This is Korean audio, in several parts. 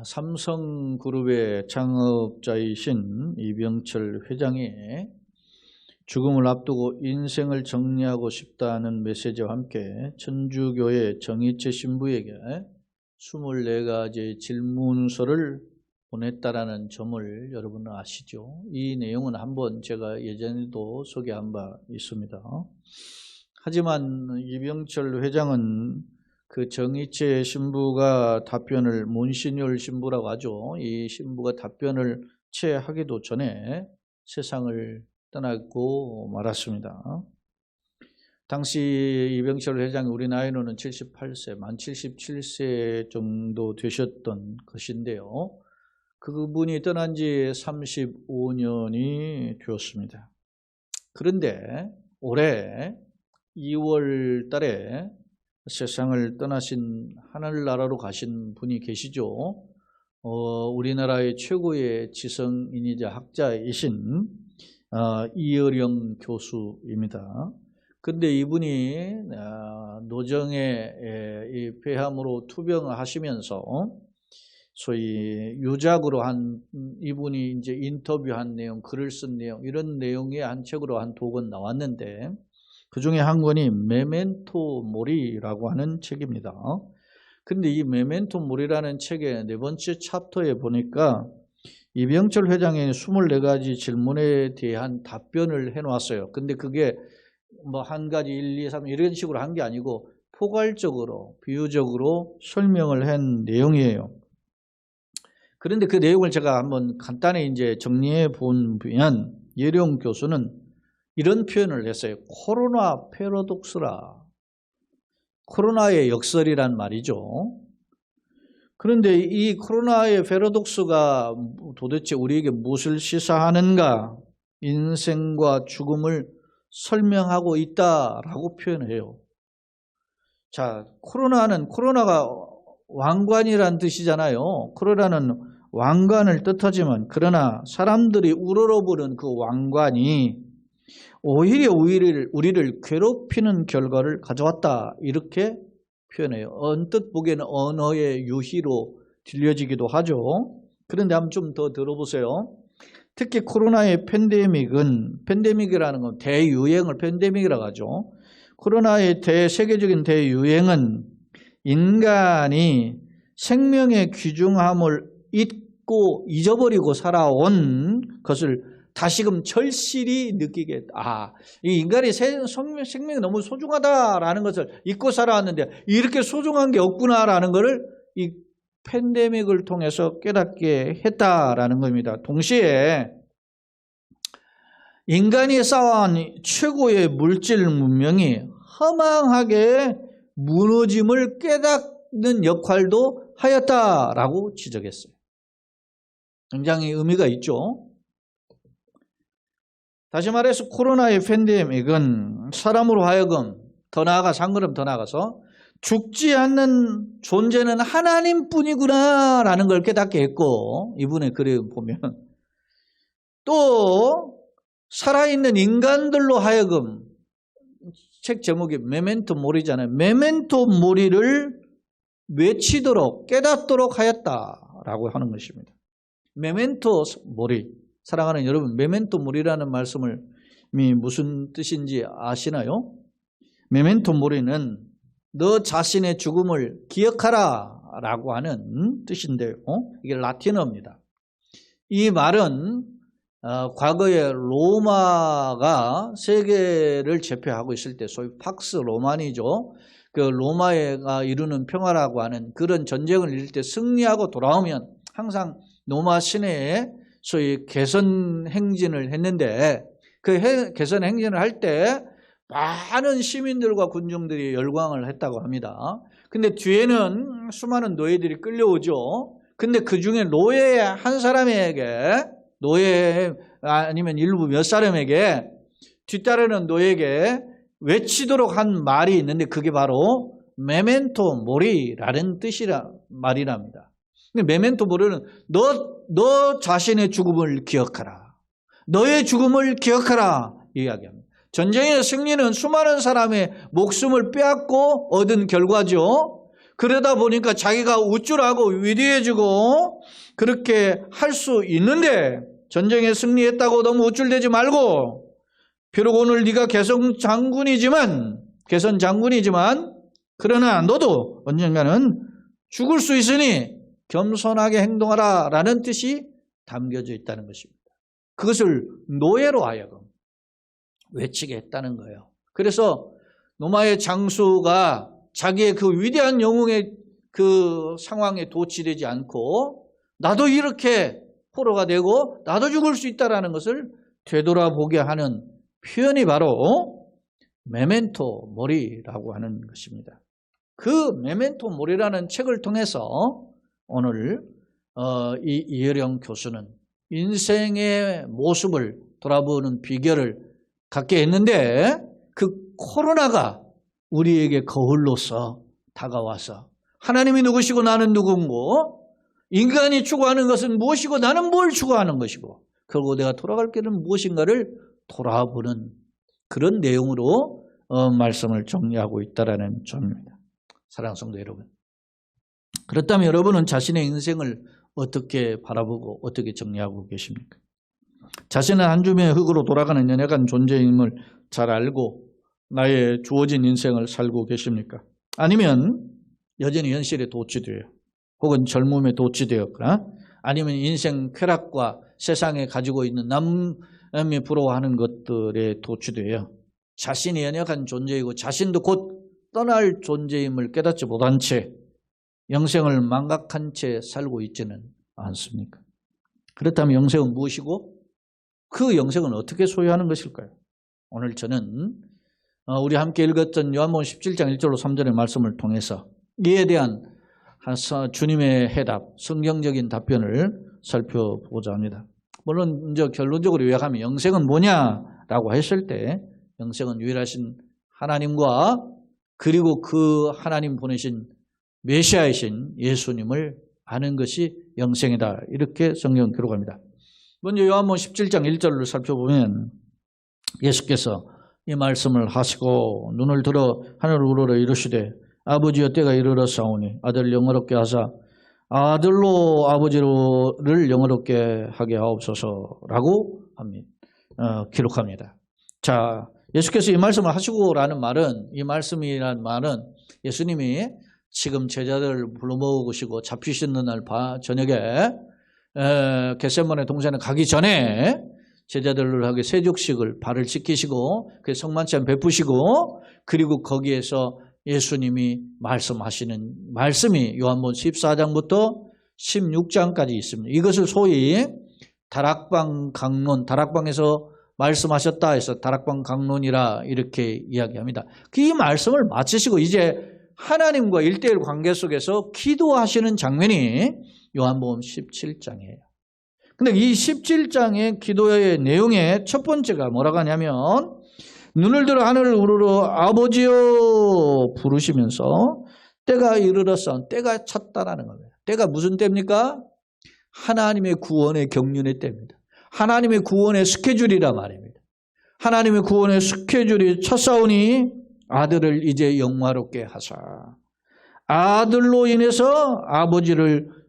삼성그룹의 창업자이신 이병철 회장이 죽음을 앞두고 인생을 정리하고 싶다는 메시지와 함께 천주교회 정희채 신부에게 24가지 질문서를 보냈다라는 점을 여러분은 아시죠? 이 내용은 한번 제가 예전에도 소개한 바 있습니다. 하지만 이병철 회장은 그 정희채 신부가 답변을 문신율 신부라고 하죠. 이 신부가 답변을 채 하기도 전에 세상을 떠나고 말았습니다. 당시 이병철 회장이 우리 나이로는 78세, 만 77세 정도 되셨던 것인데요. 그분이 떠난 지 35년이 되었습니다. 그런데 올해 2월 달에 세상을 떠나신 하늘나라로 가신 분이 계시죠. 우리나라의 최고의 지성인이자 학자이신 이어령 교수입니다. 그런데 이분이 노정의 이 폐암으로 투병하시면서 소위 유작으로 한 이분이 이제 인터뷰한 내용, 글을 쓴 내용, 이런 내용이 한 책으로 한 2권 나왔는데 그 중에 한 권이 메멘토 모리라고 하는 책입니다. 근데 이 메멘토 모리라는 책의 4번째 챕터에 보니까 이병철 회장의 24가지 질문에 대한 답변을 해놓았어요. 근데 그게 뭐 한 가지 1, 2, 3 이런 식으로 한 게 아니고 포괄적으로, 비유적으로 설명을 한 내용이에요. 그런데 그 내용을 제가 한번 간단히 이제 정리해 보면 예령 교수는 이런 표현을 했어요. 코로나 패러독스라. 코로나의 역설이란 말이죠. 그런데 이 코로나의 패러독스가 도대체 우리에게 무엇을 시사하는가? 인생과 죽음을 설명하고 있다라고 표현해요. 자, 코로나가 왕관이란 뜻이잖아요. 코로나는 왕관을 뜻하지만 그러나 사람들이 우러러보는 그 왕관이 오히려 우리를 괴롭히는 결과를 가져왔다 이렇게 표현해요. 언뜻 보기에는 언어의 유희로 들려지기도 하죠. 그런데 한번 좀 더 들어보세요. 특히 코로나의 팬데믹이라는 건 대유행을 팬데믹이라고 하죠. 코로나의 세계적인 대유행은 인간이 생명의 귀중함을 잊어버리고 살아온 것을 다시금 절실히 느끼게 했다. 이 인간이 생명이 너무 소중하다라는 것을 잊고 살아왔는데 이렇게 소중한 게 없구나라는 것을 이 팬데믹을 통해서 깨닫게 했다라는 겁니다. 동시에 인간이 쌓아온 최고의 물질 문명이 허망하게 무너짐을 깨닫는 역할도 하였다라고 지적했어요. 굉장히 의미가 있죠. 다시 말해서 코로나의 팬데믹은 사람으로 하여금 더 나아가서 한 걸음 더 나아가서 죽지 않는 존재는 하나님뿐이구나 라는 걸 깨닫게 했고, 이분의 글에 보면 또 살아있는 인간들로 하여금, 책 제목이 메멘토 모리잖아요. 메멘토 모리를 외치도록 깨닫도록 하였다라고 하는 것입니다. 메멘토 모리. 사랑하는 여러분, 메멘토 모리라는 말씀이 무슨 뜻인지 아시나요? 메멘토 모리는 너 자신의 죽음을 기억하라 라고 하는 뜻인데요. 이게 라틴어입니다. 이 말은 과거에 로마가 세계를 제패하고 있을 때 소위 팍스 로마니죠. 그 로마가 이루는 평화라고 하는 그런 전쟁을 이룰 때 승리하고 돌아오면 항상 로마 시내에 소위 개선 행진을 했는데 그 개선 행진을 할 때 많은 시민들과 군중들이 열광을 했다고 합니다. 근데 뒤에는 수많은 노예들이 끌려오죠. 근데 그 중에 노예 한 사람에게, 노예 아니면 일부 몇 사람에게, 뒤따르는 노예에게 외치도록 한 말이 있는데 그게 바로 메멘토 모리라는 말이랍니다. 근데 메멘토 모리는 너 자신의 죽음을 기억하라. 너의 죽음을 기억하라. 이야기합니다. 전쟁의 승리는 수많은 사람의 목숨을 빼앗고 얻은 결과죠. 그러다 보니까 자기가 우쭐하고 위대해지고 그렇게 할 수 있는데, 전쟁에 승리했다고 너무 우쭐대지 말고, 비록 오늘 네가 개선 장군이지만 그러나 너도 언젠가는 죽을 수 있으니 겸손하게 행동하라 라는 뜻이 담겨져 있다는 것입니다. 그것을 노예로 하여금 외치게 했다는 거예요. 그래서 로마의 장수가 자기의 그 위대한 영웅의 그 상황에 도취되지 않고 나도 이렇게 포로가 되고 나도 죽을 수 있다는 것을 되돌아보게 하는 표현이 바로 메멘토 모리라고 하는 것입니다. 그 메멘토 모리라는 책을 통해서 오늘 이 이혜령 교수는 인생의 모습을 돌아보는 비결을 갖게 했는데, 그 코로나가 우리에게 거울로서 다가와서 하나님이 누구시고 나는 누군고, 인간이 추구하는 것은 무엇이고 나는 뭘 추구하는 것이고, 그리고 내가 돌아갈 길은 무엇인가를 돌아보는 그런 내용으로 말씀을 정리하고 있다는 점입니다. 사랑하는 성도 여러분, 그렇다면 여러분은 자신의 인생을 어떻게 바라보고 어떻게 정리하고 계십니까? 자신은 한 줌의 흙으로 돌아가는 연약한 존재임을 잘 알고 나의 주어진 인생을 살고 계십니까? 아니면 여전히 현실에 도취되어 혹은 젊음에 도취되었거나 아니면 인생 쾌락과 세상에 가지고 있는 남이 부러워하는 것들에 도취되어 자신이 연약한 존재이고 자신도 곧 떠날 존재임을 깨닫지 못한 채 영생을 망각한 채 살고 있지는 않습니까? 그렇다면 영생은 무엇이고 그 영생은 어떻게 소유하는 것일까요? 오늘 저는 우리 함께 읽었던 요한복음 17장 1절로 3절의 말씀을 통해서 이에 대한 주님의 해답, 성경적인 답변을 살펴보고자 합니다. 물론 이제 결론적으로 요약하면 영생은 뭐냐라고 했을 때 영생은 유일하신 하나님과 그리고 그 하나님 보내신 메시아이신 예수님을 아는 것이 영생이다, 이렇게 성경은 기록합니다. 먼저 요한복음 17장 1절을 살펴보면 예수께서 이 말씀을 하시고 눈을 들어 하늘을 우러러 이르시되 아버지여 때가 이르렀사오니 아들 영화롭게 하사 아들로 아버지를 영화롭게 하게 하옵소서라고 합니다. 기록합니다. 자, 예수께서 이 말씀을 하시고라는 말은, 이 말씀이라는 말은 예수님이 지금 제자들을 불러 모으시고 잡히시는 날 저녁에 겟세마네 동산에 가기 전에 제자들을 세족식을 발을 씻기시고 그 성만찬 베푸시고 그리고 거기에서 예수님이 말씀하시는 말씀이 요한복음 14장부터 16장까지 있습니다. 이것을 소위 다락방 강론, 다락방에서 말씀하셨다 해서 다락방 강론이라 이렇게 이야기합니다. 이 말씀을 마치시고 이제 하나님과 1:1 관계 속에서 기도하시는 장면이 요한복음 17장이에요. 근데 이 17장의 기도의 내용의 첫 번째가 뭐라고 하냐면 눈을 들어 하늘을 우러러 아버지여 부르시면서 때가 이르렀어, 때가 찼다라는 겁니다. 때가 무슨 때입니까? 하나님의 구원의 경륜의 때입니다. 하나님의 구원의 스케줄이란 말입니다. 하나님의 구원의 스케줄이 찼사오니 아들을 이제 영화롭게 하사, 아들로 인해서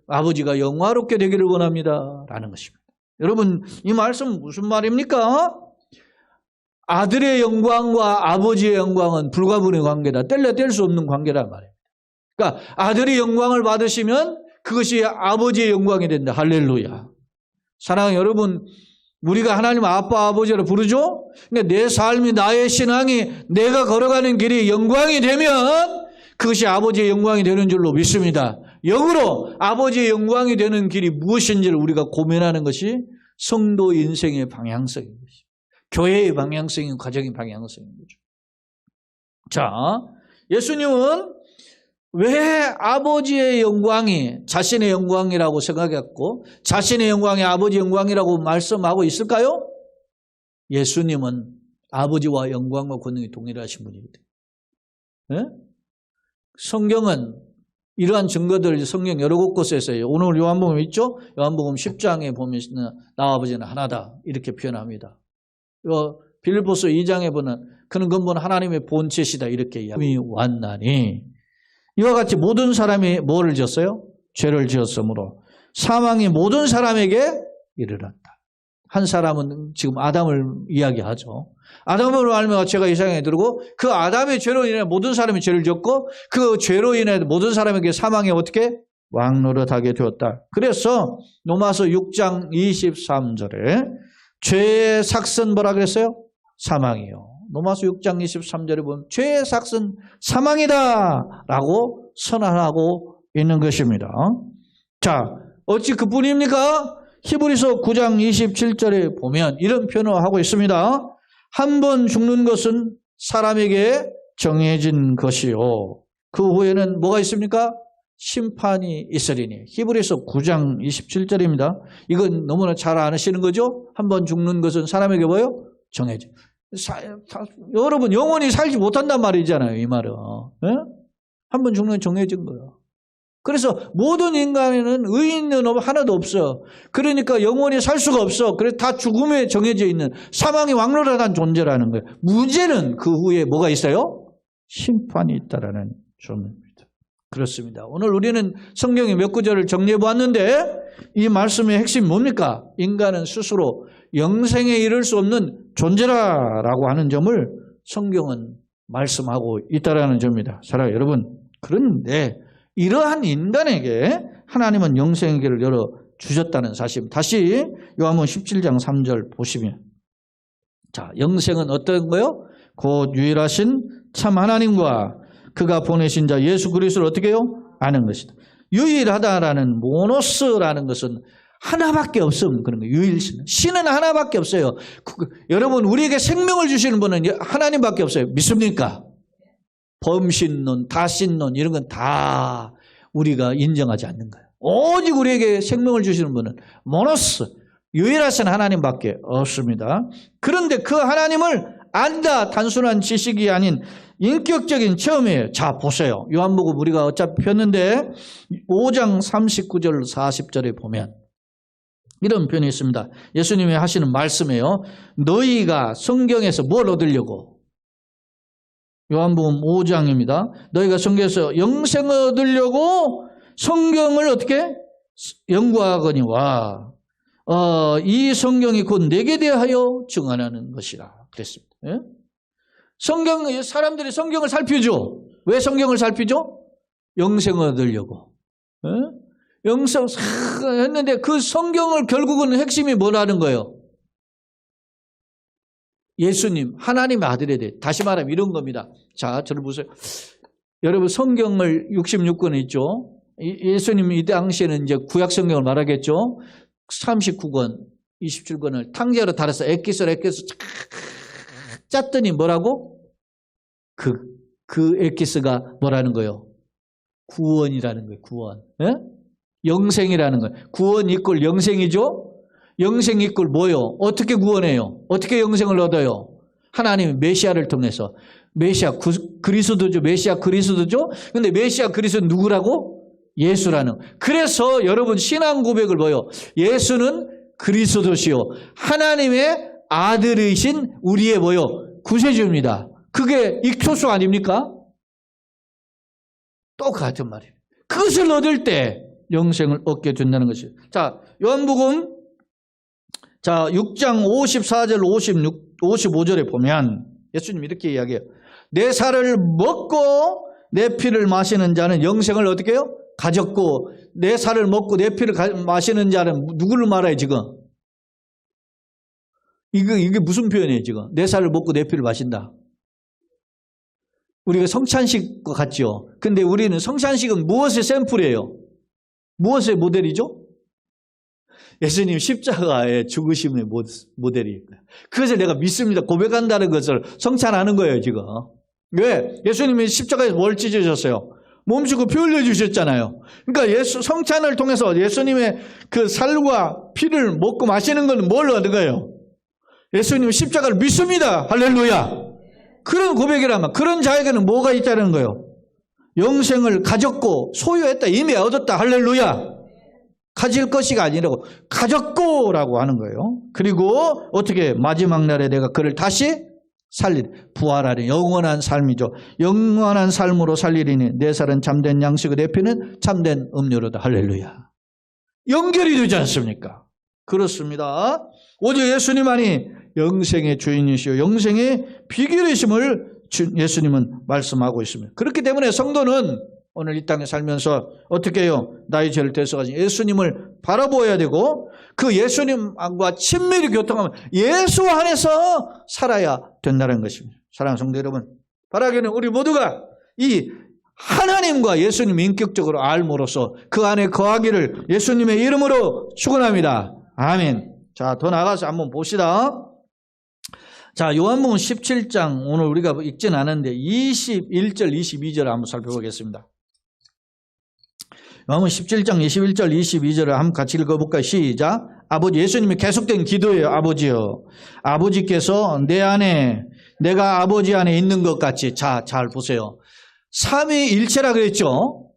아버지가 영화롭게 되기를 원합니다 라는 것입니다. 여러분, 이 말씀은 무슨 말입니까? 아들의 영광과 아버지의 영광은 불가분의 관계다. 뗄 수 없는 관계란 말입니다. 그러니까 아들의 영광을 받으시면 그것이 아버지의 영광이 된다. 할렐루야. 사랑하는 여러분, 우리가 하나님 아빠 아버지를 부르죠. 근데 내 삶이, 나의 신앙이, 내가 걸어가는 길이 영광이 되면 그것이 아버지의 영광이 되는 줄로 믿습니다. 역으로 아버지의 영광이 되는 길이 무엇인지를 우리가 고민하는 것이 성도 인생의 방향성인 것입니다. 교회의 방향성인, 가정의 방향성인 거죠. 자, 예수님은 왜 아버지의 영광이 자신의 영광이라고 생각했고 자신의 영광이 아버지의 영광이라고 말씀하고 있을까요? 예수님은 아버지와 영광과 권능이 동일하신 분입니다. 네? 성경은 이러한 증거들 성경 여러 곳곳에서 오늘 요한복음 있죠? 요한복음 10장에 보면 나와 아버지는 하나다 이렇게 표현합니다. 빌립보서 2장에 보면 그는 근본 하나님의 본체시다 이렇게 이야기 왔나니 이와 같이 모든 사람이 뭐를 지었어요? 죄를 지었으므로 사망이 모든 사람에게 이르렀다. 한 사람은 지금 아담을 이야기하죠. 아담으로 알면 죄가 이 세상에 들어오고 그 아담의 죄로 인해 모든 사람이 죄를 지었고 그 죄로 인해 모든 사람에게 사망이 어떻게? 왕노릇하게 되었다. 그래서 로마서 6장 23절에 죄의 삭은 뭐라 그랬어요? 사망이요. 로마서 6장 23절에 보면 죄의 삭은 사망이다 라고 선언하고 있는 것입니다. 자, 어찌 그뿐입니까? 히브리서 9장 27절에 보면 이런 표현을 하고 있습니다. 한 번 죽는 것은 사람에게 정해진 것이요. 그 후에는 뭐가 있습니까? 심판이 있으리니. 히브리서 9장 27절입니다. 이건 너무나 잘 아시는 거죠? 한 번 죽는 것은 사람에게 뭐요? 정해진. 여러분 영원히 살지 못한단 말이잖아요. 이 말은. 한 번 죽는 건 정해진 거예요. 그래서 모든 인간에는 의인은 하나도 없어. 그러니까 영원히 살 수가 없어. 그래서 다 죽음에 정해져 있는 사망이 왕노릇한 존재라는 거예요. 문제는 그 후에 뭐가 있어요? 심판이 있다라는 점입니다. 그렇습니다. 오늘 우리는 성경의 몇 구절을 정리해 보았는데 이 말씀의 핵심이 뭡니까? 인간은 스스로 영생에 이를 수 없는 존재라라고 하는 점을 성경은 말씀하고 있다라는 점입니다. 사랑하는 여러분, 그런데 이러한 인간에게 하나님은 영생의 길을 열어주셨다는 사실. 다시 요한복음 17장 3절 보시면, 자, 영생은 어떤 거요? 곧 유일하신 참 하나님과 그가 보내신 자 예수 그리스도를 어떻게 해요? 아는 것이다. 유일하다라는 모노스라는 것은 하나밖에 없음. 그런 거예요. 유일신. 신은 하나밖에 없어요. 여러분, 우리에게 생명을 주시는 분은 하나님밖에 없어요. 믿습니까? 범신론, 다신론 이런 건 다 우리가 인정하지 않는 거예요. 오직 우리에게 생명을 주시는 분은 모노스, 유일하신 하나님밖에 없습니다. 그런데 그 하나님을 안다 단순한 지식이 아닌 인격적인 체험이에요. 자, 보세요. 요한복음 우리가 어차피 폈는데 5장 39절 40절에 보면 이런 표현이 있습니다. 예수님이 하시는 말씀이에요. 너희가 성경에서 뭘 얻으려고? 요한복음 5장입니다. 너희가 성경에서 영생을 얻으려고 성경을 어떻게? 연구하거니와 이 성경이 곧 내게 대하여 증언하는 것이라 그랬습니다. 예? 사람들이 성경을 살피죠. 왜 성경을 살피죠? 영생을 얻으려고. 예? 영생 했는데 그 성경을 결국은 핵심이 뭐라는 거예요? 예수님, 하나님의 아들에 대해. 다시 말하면 이런 겁니다. 자, 저를 보세요. 여러분 성경을 66권 있죠. 예수님이 이 당시에는 이제 구약 성경을 말하겠죠. 39권, 27권을 탕자로 달아서 엑기스로 짰더니 뭐라고? 그 엑기스가 뭐라는 거예요? 구원이라는 거예요. 구원. 예? 영생이라는 거예요. 구원 이꼴 영생이죠. 영생 이꼴 뭐요? 어떻게 구원해요? 어떻게 영생을 얻어요? 하나님이 메시아를 통해서. 메시아 그리스도죠. 메시아 그리스도죠. 근데 메시아 그리스도는 누구라고? 예수라는. 그래서 여러분 신앙 고백을 뭐요? 예수는 그리스도시요 하나님의 아들이신 우리의 뭐요? 구세주입니다. 그게 익토수 아닙니까? 똑같은 말이에요. 그것을 얻을 때 영생을 얻게 된다는 것이에요. 자, 요한복음 6장 54절 55절에 보면 예수님이 이렇게 이야기해요. 내 살을 먹고 내 피를 마시는 자는 영생을 어떻게 해요? 가졌고 내 살을 먹고 내 피를 마시는 자는 누구를 말해요 지금? 이게 무슨 표현이에요 지금? 내 살을 먹고 내 피를 마신다. 우리가 성찬식과 같죠. 근데 우리는 성찬식은 무엇의 샘플이에요? 무엇의 모델이죠? 예수님 십자가의 죽으심의 모델이에요. 그것을 내가 믿습니다. 고백한다는 것을 성찬하는 거예요 지금. 왜? 예수님이 십자가에서 뭘 찢으셨어요? 몸주고 피 흘려주셨잖아요. 그러니까 성찬을 통해서 예수님의 그 살과 피를 먹고 마시는 건 뭘 얻은 거예요? 예수님은 십자가를 믿습니다. 할렐루야. 그런 고백이라면 그런 자에게는 뭐가 있다는 거예요? 영생을 가졌고 소유했다. 이미 얻었다. 할렐루야. 가질 것이가 아니라고 가졌고라고 하는 거예요. 그리고 어떻게 마지막 날에 내가 그를 다시 살리리. 부활하리. 영원한 삶이죠. 영원한 삶으로 살리리니 내 살은 참된 양식을 내 피는 참된 음료로다. 할렐루야. 연결이 되지 않습니까? 그렇습니다. 오직 예수님만이 영생의 주인이시요 영생의 비결이심을 예수님은 말씀하고 있습니다. 그렇기 때문에 성도는 오늘 이 땅에 살면서 어떻게 해요? 나의 죄를 대속하신 예수님을 바라보아야 되고 그 예수님과 친밀히 교통하면 예수 안에서 살아야 된다는 것입니다. 사랑하는 성도 여러분, 바라기는 우리 모두가 이 하나님과 예수님 인격적으로 알므로써 그 안에 거하기를 예수님의 이름으로 축원합니다. 아멘. 자, 더 나가서 한번 봅시다. 자, 요한복음 17장 오늘 우리가 읽진 않은데 21절 22절을 한번 살펴보겠습니다. 요한복음 17장 21절 22절을 한번 같이 읽어볼까요? 시작. 아버지, 예수님의 계속된 기도예요. 아버지요, 아버지께서 내 안에 내가 아버지 안에 있는 것 같이. 자, 잘 보세요. 삼위일체라 그랬죠.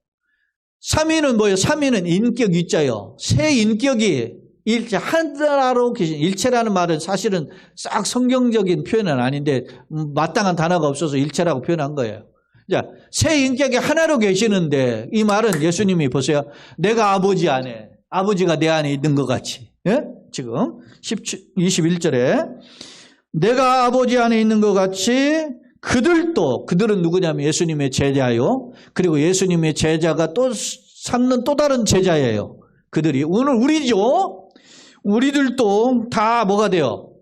삼위는 뭐예요? 삼위는 인격 있자요. 세 인격이 일체 하나로 계신. 일체라는 말은 사실은 싹 성경적인 표현은 아닌데 마땅한 단어가 없어서 일체라고 표현한 거예요. 자, 세 인격이 하나로 계시는데 이 말은 예수님이 보세요. 내가 아버지 안에, 아버지가 내 안에 있는 것 같이. 예? 지금 21절에 내가 아버지 안에 있는 것 같이 그들은 누구냐면 예수님의 제자요. 그리고 예수님의 제자가 또 삼는 또 다른 제자예요. 그들이 오늘 우리죠. 우리들도 다 뭐가 돼요?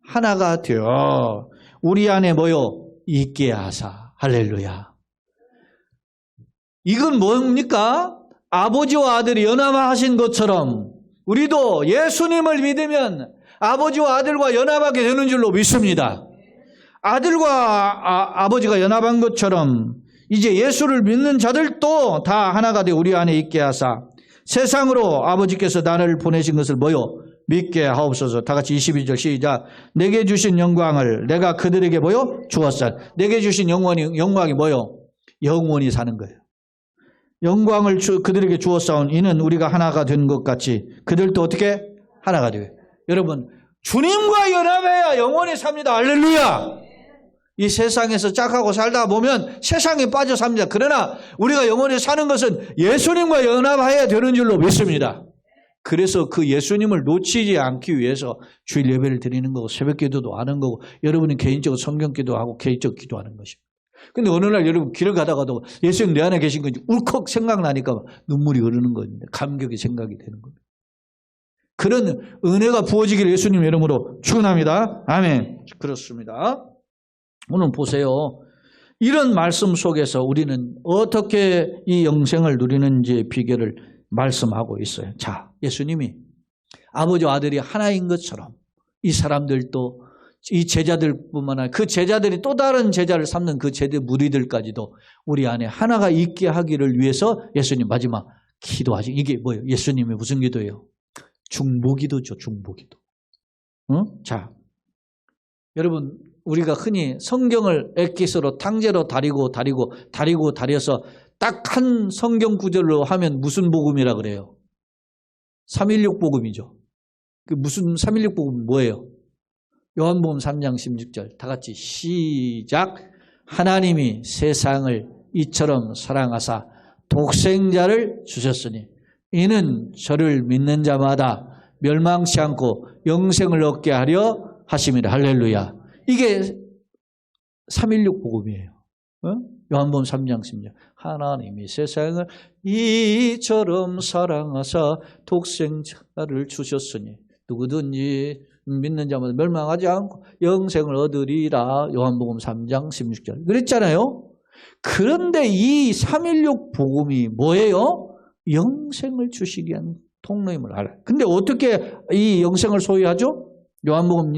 하나가 되어 우리 안에 뭐요? 있게 하사. 할렐루야. 이건 뭡니까? 아버지와 아들이 연합하신 것처럼 우리도 예수님을 믿으면 아버지와 아들과 연합하게 되는 줄로 믿습니다. 아들과 아버지가 연합한 것처럼 이제 예수를 믿는 자들도 다 하나가 되어 우리 안에 있게 하사 세상으로 아버지께서 나를 보내신 것을 뭐요? 믿게 하옵소서. 다 같이 22절 시작. 내게 주신 영광을 내가 그들에게 뭐요? 주었사. 내게 주신 영광이 뭐요? 영원히 사는 거예요. 영광을 그들에게 주었사온 이는 우리가 하나가 된 것 같이 그들도 어떻게? 하나가 되어요. 여러분, 주님과 연합해야 영원히 삽니다. 할렐루야. 이 세상에서 짝하고 살다 보면 세상에 빠져 삽니다. 그러나 우리가 영원히 사는 것은 예수님과 연합해야 되는 줄로 믿습니다. 그래서 그 예수님을 놓치지 않기 위해서 주일 예배를 드리는 거고 새벽 기도도 하는 거고 여러분은 개인적으로 성경 기도하고 개인적 기도하는 것입니다. 근데 어느 날 여러분 길을 가다가도 예수님 내 안에 계신 건지 울컥 생각나니까 눈물이 흐르는 겁니다. 감격이 생각이 되는 겁니다. 그런 은혜가 부어지기를 예수님 이름으로 축원합니다. 아멘. 그렇습니다. 오늘 보세요. 이런 말씀 속에서 우리는 어떻게 이 영생을 누리는지의 비결을 말씀하고 있어요. 자, 예수님이 아버지와 아들이 하나인 것처럼 이 사람들도 이 제자들뿐만 아니라 그 제자들이 또 다른 제자를 삼는 그 제자 무리들까지도 우리 안에 하나가 있게 하기를 위해서 예수님 마지막 기도하시. 이게 뭐예요? 예수님의 무슨 기도예요? 중보기도죠. 중보기도. 자, 여러분 우리가 흔히 성경을 엑기스로 탕제로 다려서 딱 한 성경 구절로 하면 무슨 복음이라 그래요? 316 복음이죠. 그 무슨 316 복음이 뭐예요? 요한복음 3장 16절 다 같이 시작. 하나님이 세상을 이처럼 사랑하사 독생자를 주셨으니 이는 저를 믿는 자마다 멸망치 않고 영생을 얻게 하려 하심이라. 할렐루야. 이게 316 복음이에요. 요한복음 3장 16절 하나님이 세상을 이처럼 사랑하사 독생자를 주셨으니 누구든지 믿는 자마다 멸망하지 않고 영생을 얻으리라. 요한복음 3장 16절 그랬잖아요. 그런데 이 316 복음이 뭐예요? 영생을 주시기 위한 통로임을 알아요. 근데 어떻게 이 영생을 소유하죠? 요한복음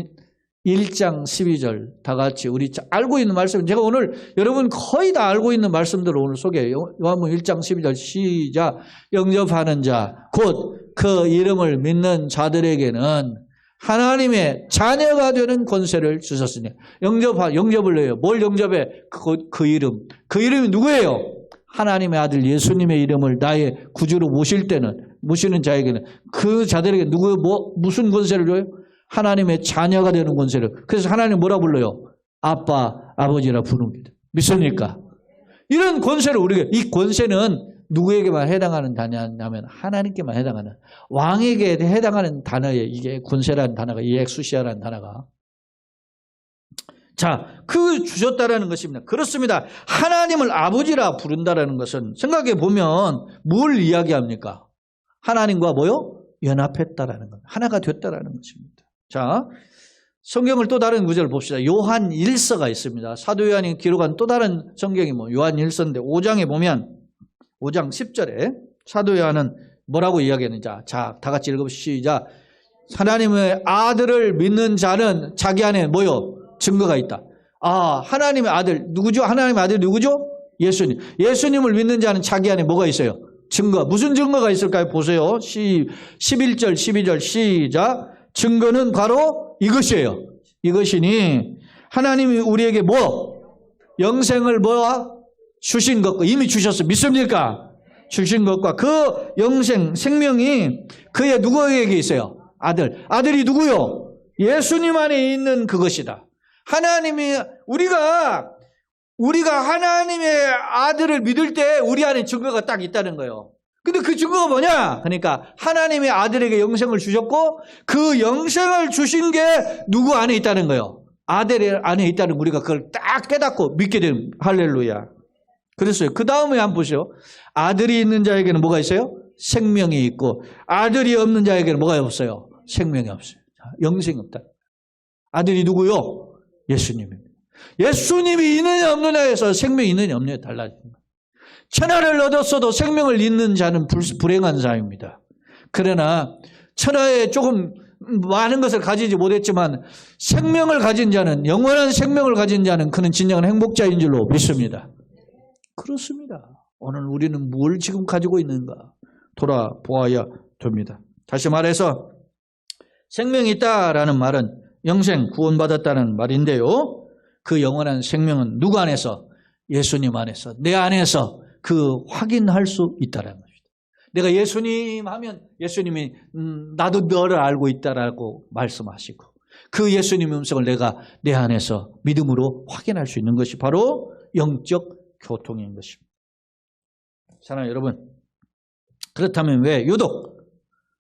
1장 12절 다 같이 우리 알고 있는 말씀, 제가 오늘 여러분 거의 다 알고 있는 말씀들을 오늘 소개해요. 요한복음 1장 12절 시작. 영접하는 자 곧 그 이름을 믿는 자들에게는 하나님의 자녀가 되는 권세를 주셨으니. 영접을 해요. 뭘 영접해? 그 이름. 그 이름이 누구예요? 하나님의 아들 예수님의 이름을 나의 구주로 모시는 자에게는 그 자들에게 무슨 권세를 줘요? 하나님의 자녀가 되는 권세를. 그래서 하나님 뭐라 불러요? 아빠, 아버지라 부릅니다. 믿습니까? 이런 권세를 우리가, 이 권세는 누구에게만 해당하는 단어냐면 하나님께만 해당하는, 왕에게 해당하는 단어에 이게 권세라는 단어가, 이 엑수시아라는 단어가. 자, 그 주셨다라는 것입니다. 그렇습니다. 하나님을 아버지라 부른다라는 것은 생각해 보면 뭘 이야기합니까? 하나님과 뭐요? 연합했다라는 것, 하나가 됐다라는 것입니다. 자, 성경을 또 다른 구절을 봅시다. 요한 1서가 있습니다. 사도 요한이 기록한 또 다른 성경이 요한 1서인데 5장에 보면 5장 10절에 사도 요한은 뭐라고 이야기했는지, 자, 다 같이 읽어보시죠. 시작. 하나님의 아들을 믿는 자는 자기 안에 뭐요? 증거가 있다. 아, 하나님의 아들 누구죠? 하나님의 아들 누구죠? 예수님. 예수님을 믿는 자는 자기 안에 뭐가 있어요? 증거. 무슨 증거가 있을까요? 보세요. 11절 12절 시작. 증거는 바로 이것이에요. 이것이니 하나님이 우리에게 뭐? 영생을 뭐야? 주신 것과, 이미 주셨어. 믿습니까? 주신 것과 그 영생, 생명이 그의 누구에게 있어요? 아들. 아들이 누구요? 예수님 안에 있는 그것이다. 하나님이, 우리가 하나님의 아들을 믿을 때 우리 안에 증거가 딱 있다는 거예요. 근데 그 증거가 뭐냐? 그러니까 하나님의 아들에게 영생을 주셨고 그 영생을 주신 게 누구 안에 있다는 거예요. 아들 안에 있다는, 우리가 그걸 딱 깨닫고 믿게 되는, 할렐루야. 그랬어요. 그 다음에 한번 보시죠. 아들이 있는 자에게는 뭐가 있어요? 생명이 있고, 아들이 없는 자에게는 뭐가 없어요? 생명이 없어요. 영생이 없다. 아들이 누구요? 예수님입니다. 예수님이 있느냐 없느냐에서 생명이 있느냐 없느냐에 달라집니다. 천하를 얻었어도 생명을 잃는 자는 불행한 자입니다. 그러나 천하에 조금 많은 것을 가지지 못했지만 생명을 가진 자는, 영원한 생명을 가진 자는 그는 진정한 행복자인 줄로 믿습니다. 그렇습니다. 오늘 우리는 뭘 지금 가지고 있는가 돌아보아야 됩니다. 다시 말해서 생명이 있다라는 말은 영생, 구원받았다는 말인데요. 그 영원한 생명은 누구 안에서? 예수님 안에서, 내 안에서 그 확인할 수 있다는 것입니다. 내가 예수님 하면 예수님이 나도 너를 알고 있다라고 말씀하시고 그 예수님의 음성을 내가 내 안에서 믿음으로 확인할 수 있는 것이 바로 영적 교통인 것입니다. 사랑하는 여러분, 그렇다면 왜 유독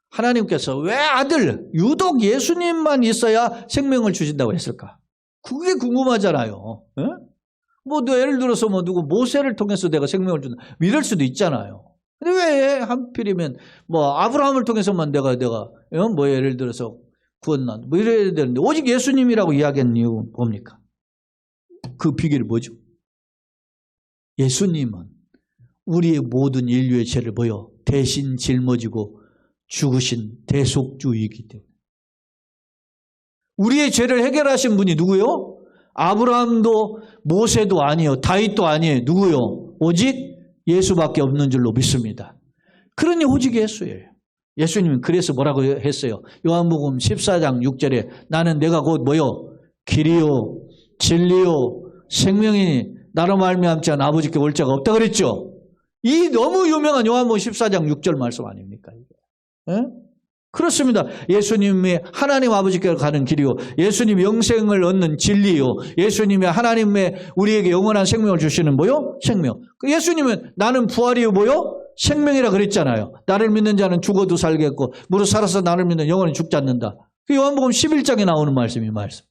하나님께서 왜 아들, 유독 예수님만 있어야 생명을 주신다고 했을까? 그게 궁금하잖아요. 에? 뭐 예를 들어서 뭐 누구 모세를 통해서 내가 생명을 준다 믿을 수도 있잖아요. 근데 왜 하필이면 뭐 아브라함을 통해서만 내가 뭐 예를 들어서 구원난 뭐 이래야 되는데 오직 예수님이라고 이야기한 이유는 뭡니까? 그 비결이 뭐죠? 예수님은 우리의 모든 인류의 죄를 뭐요? 대신 짊어지고 죽으신 대속주이기 때문에. 우리의 죄를 해결하신 분이 누구요? 아브라함도 모세도 아니에요. 다윗도 아니에요. 누구요? 오직 예수밖에 없는 줄로 믿습니다. 그러니 오직 예수예요. 예수님은 그래서 뭐라고 했어요? 요한복음 14장 6절에 나는 내가 곧 뭐요? 길이요 진리요 생명이니 나로 말미암지 않은 아버지께 올 자가 없다 그랬죠. 이 너무 유명한 요한복음 14장 6절 말씀 아닙니까? 에? 그렇습니다. 예수님이 하나님 아버지께로 가는 길이요, 예수님이 영생을 얻는 진리요, 예수님이 하나님의 우리에게 영원한 생명을 주시는 뭐요? 생명. 예수님은 나는 부활이요 뭐요? 생명이라 그랬잖아요. 나를 믿는 자는 죽어도 살겠고 무릇 살아서 나를 믿는 영원히 죽지 않는다. 그 요한복음 11장에 나오는 말씀이 말씀.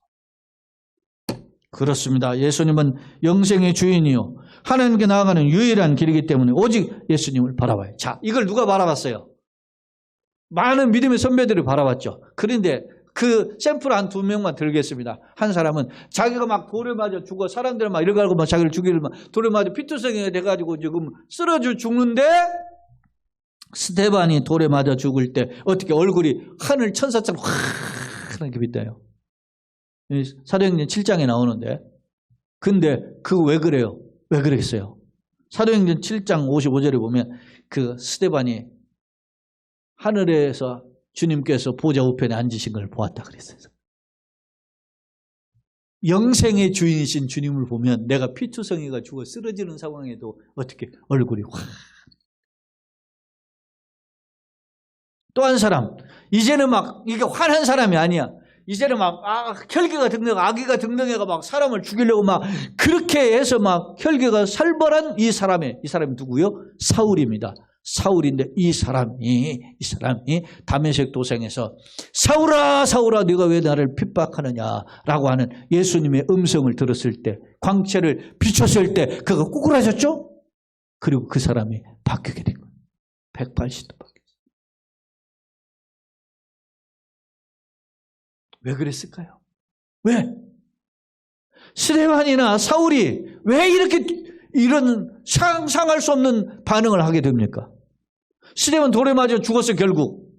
그렇습니다. 예수님은 영생의 주인이요 하나님께 나아가는 유일한 길이기 때문에 오직 예수님을 바라봐요. 자, 이걸 누가 바라봤어요? 많은 믿음의 선배들이 바라봤죠. 그런데 그 샘플 한 2명만 들겠습니다. 한 사람은 자기가 막 돌에 맞아 죽어, 사람들 막 이러고 막 자기를 죽이려 막 돌에 맞아 피투성이가 돼가지고 지금 쓰러져 죽는데 스데반이 돌에 맞아 죽을 때 어떻게 얼굴이 하늘 천사처럼 환하게 빛나요. 사도행전 7장에 나오는데, 근데 그 왜 그래요? 왜 그랬어요? 사도행전 7장 55절에 보면 그 스데반이 하늘에서 주님께서 보좌 우편에 앉으신 걸 보았다 그랬어요. 영생의 주인이신 주님을 보면 내가 피투성이가 죽어 쓰러지는 상황에도 어떻게 얼굴이 확. 또 한 사람, 이제는 막 이게 화난 사람이 아니야. 이제는 막 혈기가 등등, 악의가 등등해가 막 사람을 죽이려고 막 그렇게 해서 막 혈기가 살벌한 이 사람이 누구요? 사울입니다. 사울인데 이 사람이 다메섹 도성에서 사울아 사울아 네가 왜 나를 핍박하느냐라고 하는 예수님의 음성을 들었을 때, 광채를 비췄을 때 그가 꾸꾸라졌죠? 그리고 그 사람이 바뀌게 된 거예요. 180도 바뀌었어요. 왜 그랬을까요? 왜? 스데반이나 사울이 왜 이런 상상할 수 없는 반응을 하게 됩니까? 스데반 돌에 맞아 죽었어요, 결국.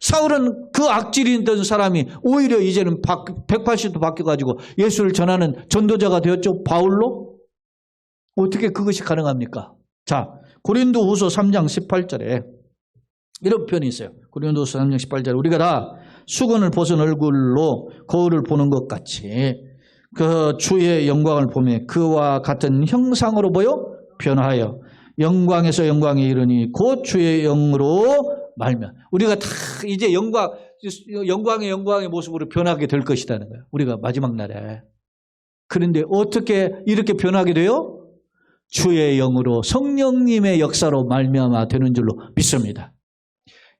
사울은 그 악질이 있던 사람이 오히려 이제는 180도 바뀌어가지고 예수를 전하는 전도자가 되었죠, 바울로? 어떻게 그것이 가능합니까? 자, 고린도후서 3장 18절에 이런 표현이 있어요. 고린도후서 3장 18절에 우리가 다 수건을 벗은 얼굴로 거울을 보는 것 같이 그 주의 영광을 보며 그와 같은 형상으로 보여 변화하여 영광에서 영광에 이르니 곧 주의 영으로 말면 우리가 다 이제 영광의 모습으로 변하게 될 것이라는 거예요. 우리가 마지막 날에. 그런데 어떻게 이렇게 변하게 돼요? 주의 영으로 성령님의 역사로 말미암아 되는 줄로 믿습니다.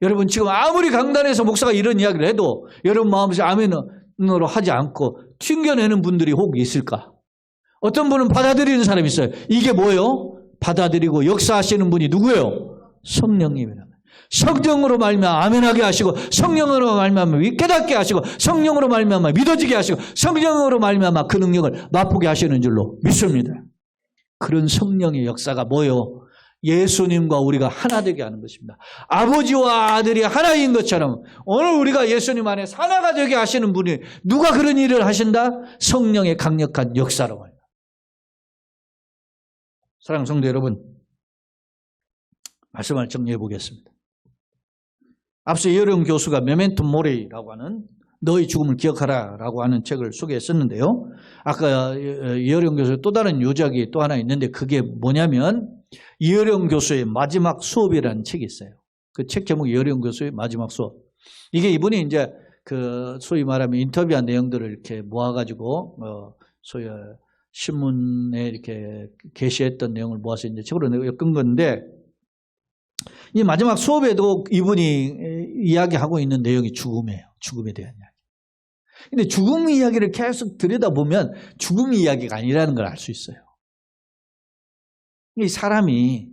여러분 지금 아무리 강단에서 목사가 이런 이야기를 해도 여러분 마음에서 아멘으로 하지 않고 튕겨내는 분들이 혹 있을까? 어떤 분은 받아들이는 사람이 있어요. 이게 뭐예요? 받아들이고 역사하시는 분이 누구예요? 성령님이라. 성령으로 말미암아 아멘하게 하시고 성령으로 말미암아 깨닫게 하시고 성령으로 말미암아 믿어지게 하시고 성령으로 말미암아 그 능력을 맛보게 하시는 줄로 믿습니다. 그런 성령의 역사가 뭐예요? 예수님과 우리가 하나 되게 하는 것입니다. 아버지와 아들이 하나인 것처럼 오늘 우리가 예수님 안에 하나가 되게 하시는 분이 누가 그런 일을 하신다? 성령의 강력한 역사로 말이야. 사랑하는 성도 여러분, 말씀을 정리해 보겠습니다. 앞서 이어령 교수가 메멘토 모리라고 하는 너의 죽음을 기억하라라고 하는 책을 소개했었는데요. 아까 이어령 교수의 또 다른 요작이 또 하나 있는데 그게 뭐냐면 이어령 교수의 마지막 수업이라는 책이 있어요. 그 책 제목이 이어령 교수의 마지막 수업. 이게 이분이 이제 그 소위 말하면 인터뷰한 내용들을 이렇게 모아가지고 소위 신문에 이렇게 게시했던 내용을 모아서 이제 책으로 엮은 건데 이 마지막 수업에도 이분이 이야기하고 있는 내용이 죽음이에요. 죽음에 대한 이야기. 근데 죽음 이야기를 계속 들여다보면 죽음 이야기가 아니라는 걸 알 수 있어요. 이 사람이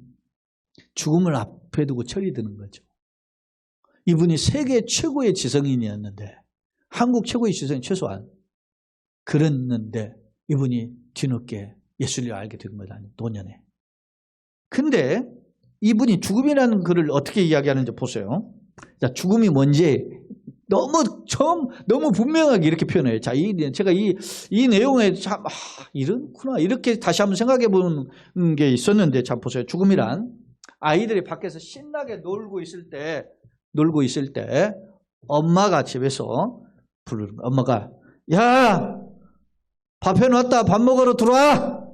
죽음을 앞에 두고 철이 드는 거죠. 이분이 세계 최고의 지성인이었는데 한국 최고의 지성인 최소한 그랬는데 이분이 뒤늦게 예수를 알게 된 거다. 노년에. 근데 이분이 죽음이라는 글을 어떻게 이야기하는지 보세요. 자, 죽음이 뭔지 너무 분명하게 이렇게 표현해요. 자, 제가 이 내용에 참, 이렇구나. 이렇게 다시 한번 생각해 보는 게 있었는데, 자, 보세요. 죽음이란 아이들이 밖에서 신나게 놀고 있을 때, 엄마가 집에서 부르는 거야. 엄마가, 야! 밥 해놨다. 밥 먹으러 들어와!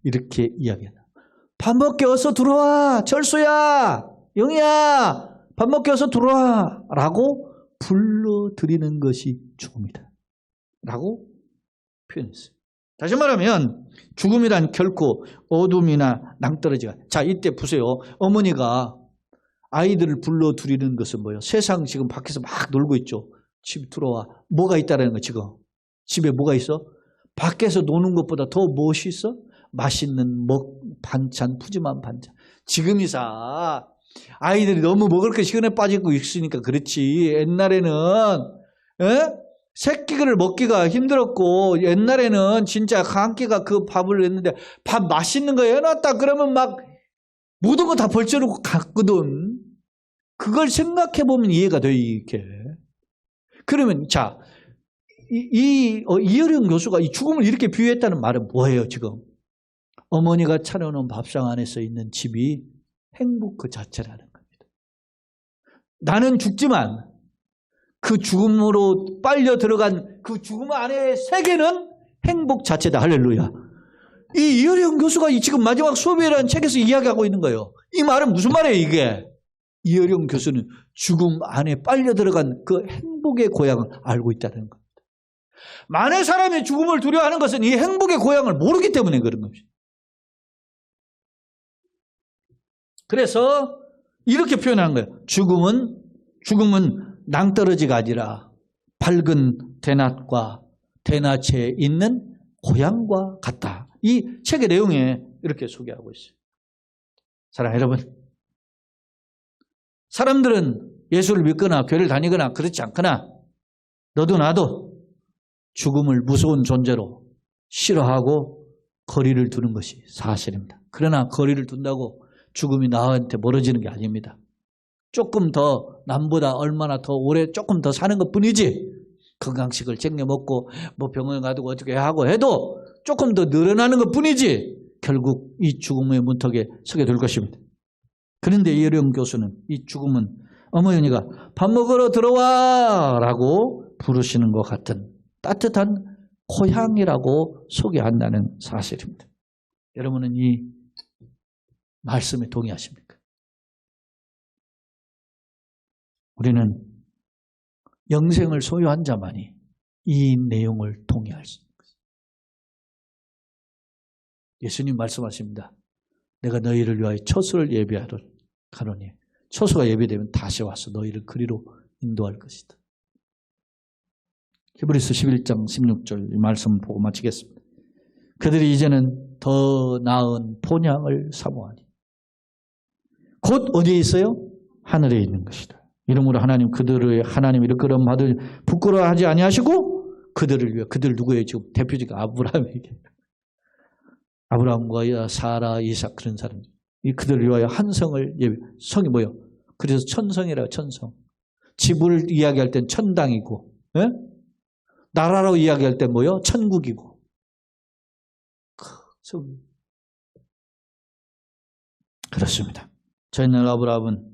이렇게 이야기해요. 밥 먹게 어서 들어와. 철수야, 영희야, 밥 먹게 어서 들어와. 라고 불러드리는 것이 죽음이다. 라고 표현했어요. 다시 말하면 죽음이란 결코 어둠이나 낭떠러지가. 자, 이때 보세요. 어머니가 아이들을 불러드리는 것은 뭐예요? 세상 지금 밖에서 막 놀고 있죠. 집 들어와. 뭐가 있다는 거 지금. 집에 뭐가 있어? 밖에서 노는 것보다 더 무엇이 있어? 맛있는 반찬, 푸짐한 반찬. 지금이사 아이들이 너무 먹을 게 시간에 빠지고 있으니까 그렇지. 옛날에는 새끼를 먹기가 힘들었고 옛날에는 진짜 한 끼가 그 밥을 했는데 밥 맛있는 거 해놨다 그러면 막 모든 거 다 벌쳐놓고 갔거든. 그걸 생각해보면 이해가 돼 이렇게. 그러면 자, 이어령 교수가 이 죽음을 이렇게 비유했다는 말은 뭐예요 지금? 어머니가 차려놓은 밥상 안에서 있는 집이 행복 그 자체라는 겁니다. 나는 죽지만 그 죽음으로 빨려 들어간 그 죽음 안의 세계는 행복 자체다. 할렐루야. 이 이어령 교수가 지금 마지막 수업이라는 책에서 이야기하고 있는 거예요. 이 말은 무슨 말이에요 이게? 이어령 교수는 죽음 안에 빨려 들어간 그 행복 행복의 고향을 알고 있다는 겁니다. 많은 사람이 죽음을 두려워하는 것은 이 행복의 고향을 모르기 때문에 그런 겁니다. 그래서 이렇게 표현한 거예요. 죽음은 낭떠러지가 아니라 밝은 대낮과 대낮에 있는 고향과 같다. 이 책의 내용에 이렇게 소개하고 있어요. 사랑하는 여러분, 사람들은 예수를 믿거나 교회를 다니거나 그렇지 않거나 너도 나도 죽음을 무서운 존재로 싫어하고 거리를 두는 것이 사실입니다. 그러나 거리를 둔다고 죽음이 나한테 멀어지는 게 아닙니다. 조금 더 남보다 얼마나 더 오래 조금 더 사는 것뿐이지 건강식을 챙겨 먹고 뭐 병원에 가두고 어떻게 하고 해도 조금 더 늘어나는 것뿐이지 결국 이 죽음의 문턱에 서게 될 것입니다. 그런데 이혜령 교수는 이 죽음은 어머니가 밥 먹으러 들어와 라고 부르시는 것 같은 따뜻한 고향이라고 소개한다는 사실입니다. 여러분은 이 말씀에 동의하십니까? 우리는 영생을 소유한 자만이 이 내용을 동의할 수 있는 것입니다. 예수님 말씀하십니다. 내가 너희를 위하여 처소를 예비하노니 처소가 예비되면 다시 와서 너희를 그리로 인도할 것이다. 히브리서 11장 16절 이 말씀 보고 마치겠습니다. 그들이 이제는 더 나은 본향을 사모하니 곧 어디에 있어요? 하늘에 있는 것이다. 이러므로 하나님 그들의 하나님 이끌음 받을 부끄러워하지 아니하시고 그들을 위해 그들 누구예요? 지금 대표적인 아브라함에게 아브라함과 사라 이삭 그런 사람 이 그들을 위하여 한 성을 예비 성이 뭐예요? 그래서 천성이라 천성 집을 이야기할 땐 천당이고 예? 나라로 이야기할 땐 뭐예요? 천국이고 그렇습니다. 저희는 아브라함은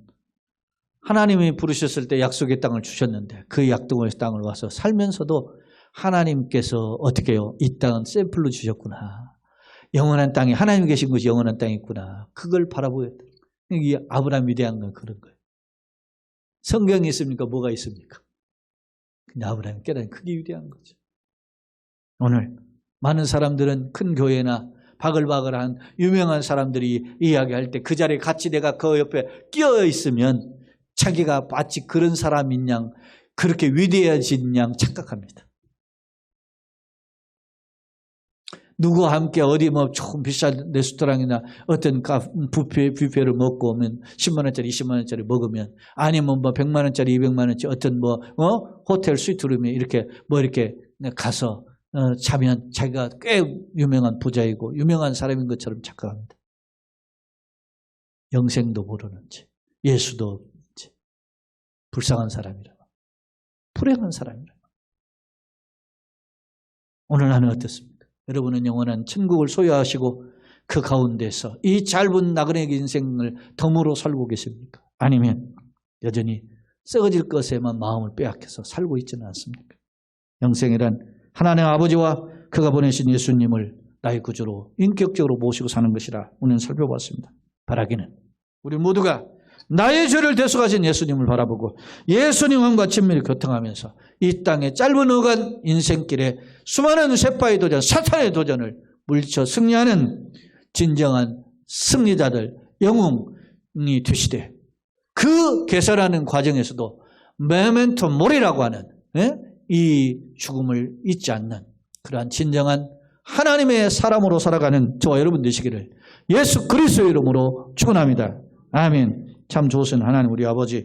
하나님이 부르셨을 때 약속의 땅을 주셨는데 그 약속의 땅을 와서 살면서도 하나님께서 어떻게 해요? 이 땅은 샘플로 주셨구나. 영원한 땅에 하나님 계신 곳이 영원한 땅이 있구나. 그걸 바라보였다. 이 아브라함 위대한 건 그런 거예요. 성경이 있습니까? 뭐가 있습니까? 근데 아브라함이 깨달은 그게 위대한 거죠. 오늘 많은 사람들은 큰 교회나 바글바글한 유명한 사람들이 이야기할 때 그 자리에 같이 내가 그 옆에 끼어 있으면 자기가 마치 그런 사람인 양 그렇게 위대해진 양 착각합니다. 누구와 함께 어디 뭐 조금 비싼 레스토랑이나 어떤 뷔페를 먹고 오면 10만 원짜리 20만 원짜리 먹으면 아니면 뭐 100만 원짜리 200만 원짜리 어떤 뭐 호텔 스위트룸에 이렇게 뭐 이렇게 가서 자면 자기가 꽤 유명한 부자이고 유명한 사람인 것처럼 착각합니다. 영생도 모르는지 예수도 없는지 불쌍한 사람이라 불행한 사람이라. 오늘 나는 어떻습니까? 여러분은 영원한 천국을 소유하시고 그 가운데서 이 짧은 나그네 인생을 덤으로 살고 계십니까? 아니면 여전히 썩어질 것에만 마음을 빼앗겨서 살고 있지는 않습니까? 영생이란 하나님 아버지와 그가 보내신 예수님을 나의 구주로 인격적으로 모시고 사는 것이라 오늘 살펴봤습니다. 바라기는 우리 모두가 나의 죄를 대속하신 예수님을 바라보고 예수님과 친밀히 교통하면서 이 땅의 짧은 어간 인생길에 수많은 쇠파의 도전, 사탄의 도전을 물리쳐 승리하는 진정한 승리자들, 영웅이 되시되 그 개설하는 과정에서도 메멘토 모리라고 하는 이 죽음을 잊지 않는 그러한 진정한 하나님의 사람으로 살아가는 저와 여러분 되시기를 예수 그리스도의 이름으로 축원합니다. 아멘. 참 좋으신 하나님 우리 아버지